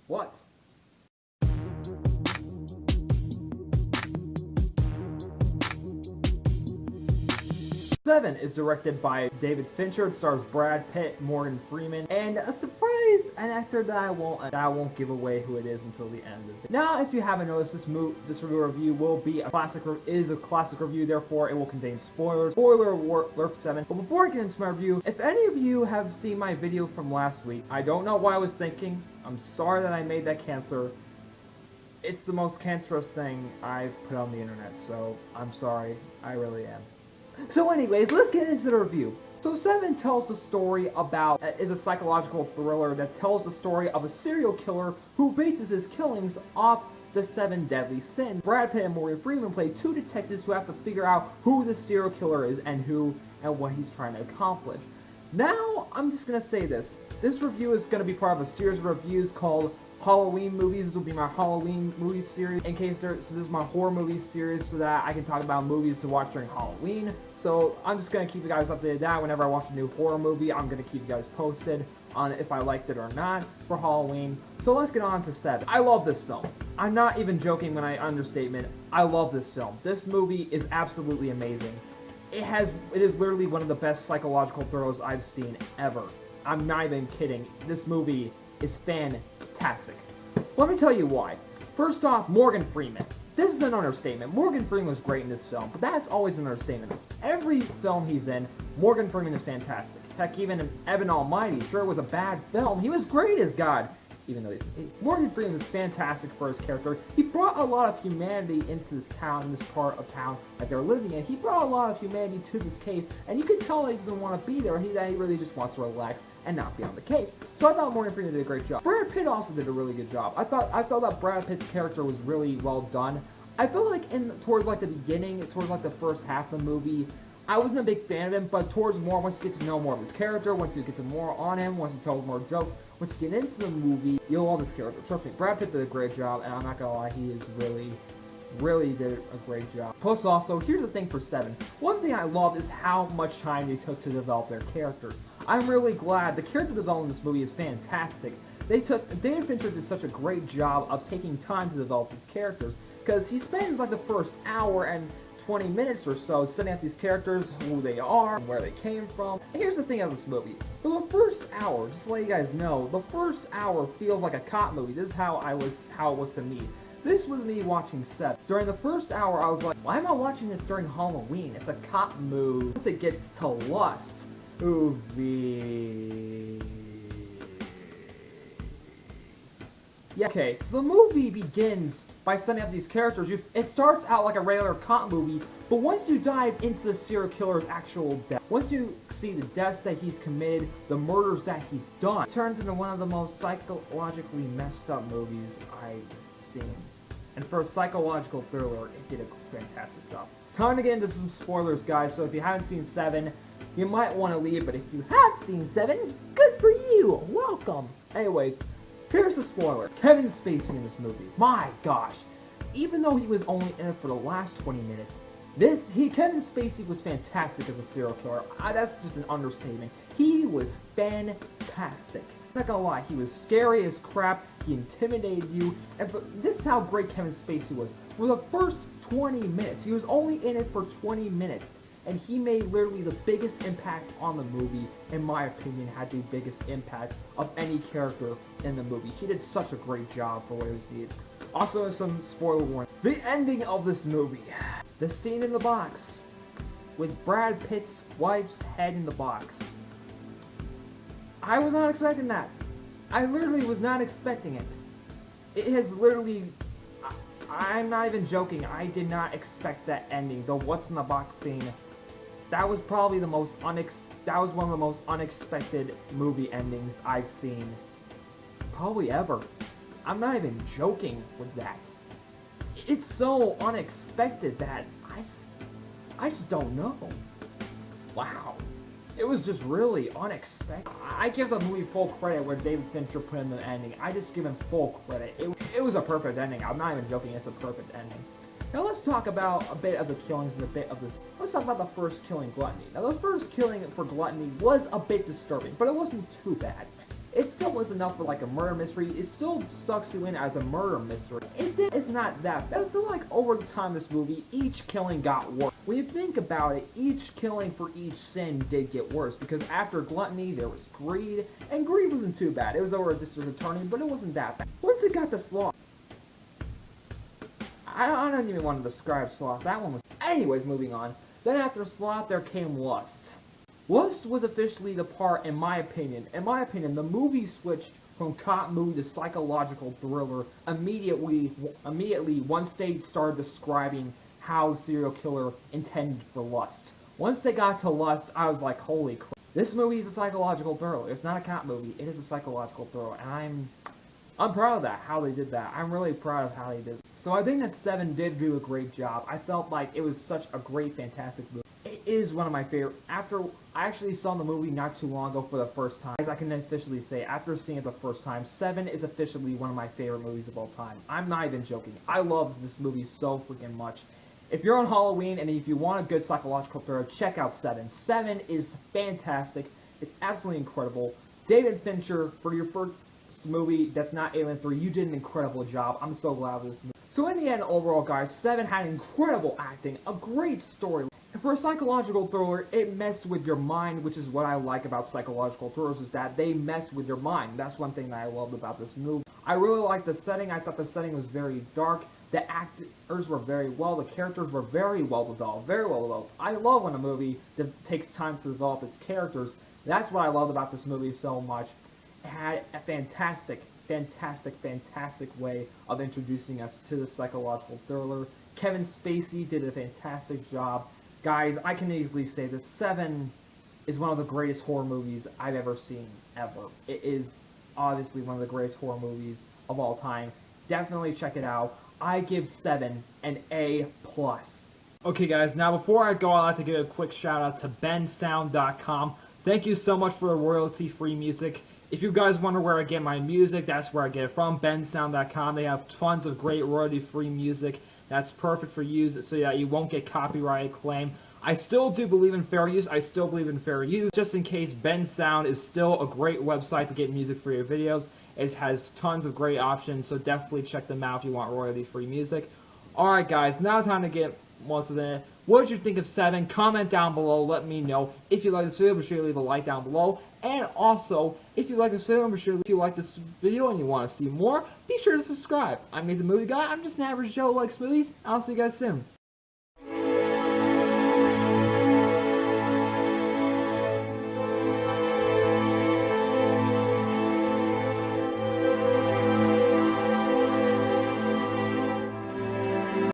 What? Se7en is directed by David Fincher. It stars Brad Pitt, Morgan Freeman, and a surprise, an actor that I won't give away who it is until the end of it. Now, if you haven't noticed, this review will be a classic review, therefore it will contain spoilers. Spoiler alert for Se7en. But before I get into my review, if any of you have seen my video from last week, I don't know what I was thinking. I'm sorry that I made that cancer. It's the most cancerous thing I've put on the internet, so I'm sorry. I really am. So anyways, let's get into the review. So Se7en tells the story about, is a psychological thriller that tells the story of a serial killer who bases his killings off the 7 deadly sins. Brad Pitt and Morgan Freeman play two detectives who have to figure out who the serial killer is and what he's trying to accomplish. Now, I'm just gonna say this. This review is gonna be part of a series of reviews called Halloween movies. This will be my Halloween movie series. So this is my horror movie series so that I can talk about movies to watch during Halloween. So I'm just going to keep you guys updated on that. Whenever I watch a new horror movie, I'm going to keep you guys posted on if I liked it or not for Halloween. So let's get on to Se7en. I love this film. I'm not even joking when I understatement. I love this film. This movie is absolutely amazing. It is literally one of the best psychological thrillers I've seen ever. I'm not even kidding. This movie is fantastic. Let me tell you why. First off, Morgan Freeman. This is an understatement. Morgan Freeman was great in this film, but that's always an understatement. Every film he's in, Morgan Freeman is fantastic. Heck, even in Evan Almighty, sure it was a bad film, he was great as God. Even though Morgan Freeman is fantastic for his character. He brought a lot of humanity into this town, this part of town that they're living in. He brought a lot of humanity to this case, and you can tell that he doesn't want to be there. He really just wants to relax and not be on the case. So I thought Morgan Freeman did a great job. Brad Pitt also did a really good job. I felt that Brad Pitt's character was really well done. I feel like towards like the beginning, towards like the first half of the movie, I wasn't a big fan of him, but once you get to know more of his character, once you get to more on him, once he tells more jokes, once you get into the movie, you'll love his character. Trust me, Brad Pitt did a great job, and I'm not gonna lie, he is really did a great job. Plus also, here's the thing for Se7en. One thing I love is how much time they took to develop their characters. I'm really glad. The character development in this movie is fantastic. David Fincher did such a great job of taking time to develop his characters, because he spends like the first hour and 20 minutes or so setting up these characters, who they are, and where they came from. And here's the thing of this movie. For the first hour, just to let you guys know, the first hour feels like a cop movie. This is how it was to me. This was me watching Se7en. During the first hour, I was like, why am I watching this during Halloween? It's a cop movie. Once it gets to lust, yeah, okay, so the movie begins by setting up these characters. It starts out like a regular cop movie, but once you dive into the serial killer's actual death, once you see the deaths that he's committed, the murders that he's done, it turns into one of the most psychologically messed up movies I've seen. And for a psychological thriller, it did a fantastic job. Time to get into some spoilers, guys, so if you haven't seen Se7en, you might want to leave, but if you have seen Se7en, good for you! Welcome! Anyways, here's the spoiler. Kevin Spacey in this movie. My gosh. Even though he was only in it for the last 20 minutes, Kevin Spacey was fantastic as a serial killer. That's just an understatement. He was fantastic. I'm not gonna lie, he was scary as crap, he intimidated you, and this is how great Kevin Spacey was. For the first 20 minutes, he was only in it for 20 minutes, and he made literally the biggest impact on the movie, in my opinion, had the biggest impact of any character in the movie. He did such a great job for what he was needed. Also, some spoiler warning. The ending of this movie. The scene in the box, with Brad Pitt's wife's head in the box. I was not expecting that. I literally was not expecting it. It has literally... I'm not even joking. I did not expect that ending. The what's in the box scene. That was probably one of the most unexpected movie endings I've seen probably ever. I'm not even joking with that. It's so unexpected that I just don't know. Wow. It was just really unexpected. I give the movie full credit where David Fincher put in the ending. I just give him full credit. It was a perfect ending. I'm not even joking. It's a perfect ending. Now let's talk about a bit of the killings and a bit of this. Let's talk about the first killing, Gluttony. Now the first killing for Gluttony was a bit disturbing, but it wasn't too bad. It still was enough for like a murder mystery. It still sucks you in as a murder mystery. It's not that bad. I feel like over the time of this movie, each killing got worse. When you think about it, each killing for each sin did get worse, because after gluttony, there was greed, and greed wasn't too bad. It was over a district attorney, but it wasn't that bad. Once it got to sloth, I don't even want to describe sloth. That one was... Anyways, moving on. Then after sloth, there came lust. Lust was officially the part, in my opinion, the movie switched from cop movie to psychological thriller immediately once they started describing how the serial killer intended for lust. Once they got to lust, I was like, holy crap. This movie is a psychological thriller. It's not a cop movie. It is a psychological thriller, and I'm proud of that, how they did that. I'm really proud of how they did it. So I think that Se7en did do a great job. I felt like it was such a great, fantastic movie. It is one of my favorite. After I actually saw the movie not too long ago for the first time, as I can officially say, after seeing it the first time, Se7en is officially one of my favorite movies of all time. I'm not even joking. I love this movie so freaking much. If you're on Halloween and if you want a good psychological thriller, check out Se7en. Se7en is fantastic. It's absolutely incredible. David Fincher, for your first movie that's not Alien 3, you did an incredible job. I'm so glad of this movie. So in the end, overall, guys, Se7en had incredible acting, a great story. And for a psychological thriller, it messed with your mind, which is what I like about psychological thrillers, is that they mess with your mind. That's one thing that I loved about this movie. I really liked the setting. I thought the setting was very dark. The actors were very well. The characters were very well developed. Very well developed. I love when a movie takes time to develop its characters. That's what I loved about this movie so much. It had a fantastic way of introducing us to the psychological thriller. Kevin Spacey did a fantastic job. Guys, I can easily say this, Se7en is one of the greatest horror movies I've ever seen, ever. It is obviously one of the greatest horror movies of all time. Definitely check it out. I give Se7en an A+. Okay guys, now before I go, I'd like to give a quick shout out to bensound.com. Thank you so much for the royalty-free music. If you guys wonder where I get my music, that's where I get it from, bensound.com. They have tons of great royalty-free music that's perfect for use so that you won't get copyright claim. I still do believe in fair use. Just in case, Bensound is still a great website to get music for your videos. It has tons of great options, so definitely check them out if you want royalty-free music. Alright guys, now time to get most of it. What did you think of Se7en? Comment down below, let me know. If you like this video, be sure to leave a like down below. And also, if you like this video, be sure if you like this video and you want to see more, be sure to subscribe. I'm NateTheMovieGuy. I'm just an average Joe who likes movies. I'll see you guys soon.